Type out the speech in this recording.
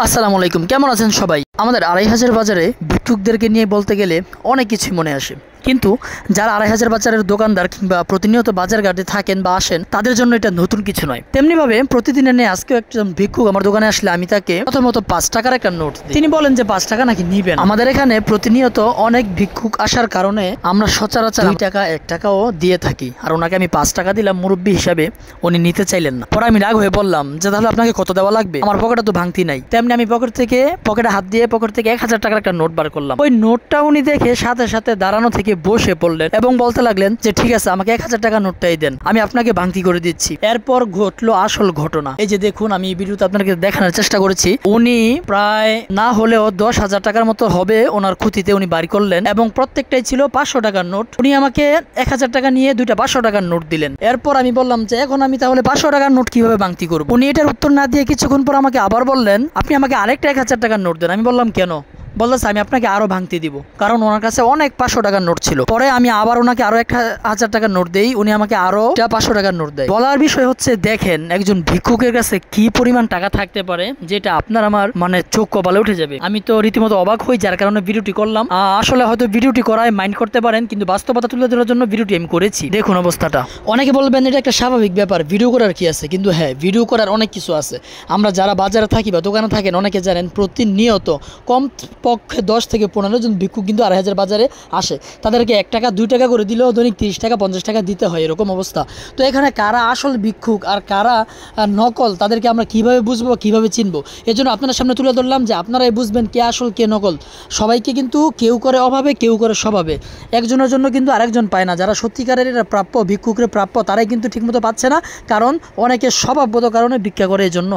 আসসালামু আলাইকুম, কেমন আছেন সবাই? আমাদের আড়াই হাজার বাজারে ভিক্ষুকদেরকে নিয়ে বলতে গেলে অনেক কিছুই মনে আসে, কিন্তু যারা আড়াই হাজার বাজারের দোকানদার কিংবা প্রতিনিয়ত বাজার ঘাটে থাকেন বা আসেন তাদের জন্য এটা নতুন কিছু নয়। তেমনিভাবে প্রতিদিনের নিয়ে আজকেও একজন ভিক্ষুক আমার দোকানে আসলে আমি তাকে প্রথমত ৫ টাকার একটা নোট দিই। তিনি বলেন যে ৫ টাকা নাকি নিবেন। আমাদের এখানে প্রতিনিয়ত অনেক ভিক্ষুক আসার কারণে আমরা সচরাচর ২ টাকা ১ টাকাও দিয়ে থাকি, আর ওনাকে আমি ৫ টাকা দিলাম মুরব্বী হিসাবে, উনি নিতে চাইলেন না। পরে আমি রাগ হয়ে বললাম যে তাহলে আপনাকে কত দেওয়া লাগবে, আমার পকেটে তো ভাঙতি নাই। তেমনি আমি পকেটে হাত দিয়ে পকেট থেকে ১,০০০ টাকার একটা নোট বার করলাম। ওই নোটটা উনি দেখে সাথে সাথে দাঁড়ানো থেকে বসে পড়লেন এবং বলতে লাগলেন যে ঠিক আছে, আমাকে ১,০০০ টাকা নোটটাই দেন, আমি আপনাকে ভাঙতি করে দিচ্ছি। এরপর ঘটলো আসল ঘটনা। এই যে দেখুন, আমি ভিডিওতে আপনাকে দেখানোর চেষ্টা করেছি। উনি প্রায় না হলেও ১০,০০০ টাকার মতো হবে ওনার খুঁতিতে উনি বাড়ি করলেন এবং প্রত্যেকটাই ছিল ৫০০ টাকার নোট। উনি আমাকে ১,০০০ টাকা নিয়ে দুইটা ৫০০ টাকার নোট দিলেন। এরপর আমি বললাম যে এখন আমি তাহলে ৫০০ টাকার নোট কিভাবে ভাঙতি করবো। উনি এটার উত্তর না দিয়ে কিছুক্ষণ পর আমাকে আবার বললেন আপনি আমাকে আরেকটা ১,০০০ টাকার নোট দেন। আমি বললাম কেন? বলতেছে আমি আপনাকে আরো ভাঙতি দিব, কারণ ওনার কাছে অনেক ৫০০ টাকার নোট ছিল। পরে আমি আবার ওনাকে আরো ১,০০০ টাকার নোট দেই, উনি আমাকে আরো ৫০০ টাকার নোট দেয়। বলার বিষয় হচ্ছে, দেখেন একজন ভিক্ষুকের কাছে কি পরিমাণ টাকা থাকতে পারে যেটা আপনার আমার চোখ কপালে উঠে যাবে। আমি তো রীতিমতো অবাক হই, যার কারণে ভিডিওটি করলাম। আসলে হয়তো ভিডিওটি করায় মাইন্ড করতে পারেন, কিন্তু বাস্তবতা তুলে ধরার জন্য ভিডিওটি আমি করেছি। দেখুন অবস্থাটা। অনেকে বলবেন এটা একটা স্বাভাবিক ব্যাপার, ভিডিও করার কি আছে, কিন্তু হ্যাঁ, ভিডিও করার অনেক কিছু আছে। আমরা যারা বাজারে থাকি বা দোকানে থাকেন অনেকে জানেন প্রতিনিয়ত কম পক্ষে ১০ থেকে ১৫ জন ভিক্ষুক কিন্তু আড়াই হাজার বাজারে আসে। তাদেরকে ১ টাকা ২ টাকা করে দিলেও দৈনিক ৩০ টাকা ৫০ টাকা দিতে হয়, এরকম অবস্থা। তো এখানে কারা আসল ভিক্ষুক আর কারা নকল, তাদেরকে আমরা কিভাবে বুঝবো, কিভাবে চিনবো? এজন্য আপনাদের সামনে তুলে ধরলাম যে আপনারাই বুঝবেন কে আসল কে নকল। সবাইকে কিন্তু কেউ করে অভাবে, কেউ করে স্বভাবে। একজনের জন্য কিন্তু আরেকজন পায় না। যারা সত্যিকারের প্রাপ্য, ভিক্ষুকের প্রাপ্য, তারাই কিন্তু ঠিকমতো পাচ্ছে না, কারণ অনেকে স্বভাবগত কারণে ভিক্ষা করে। এই জন্য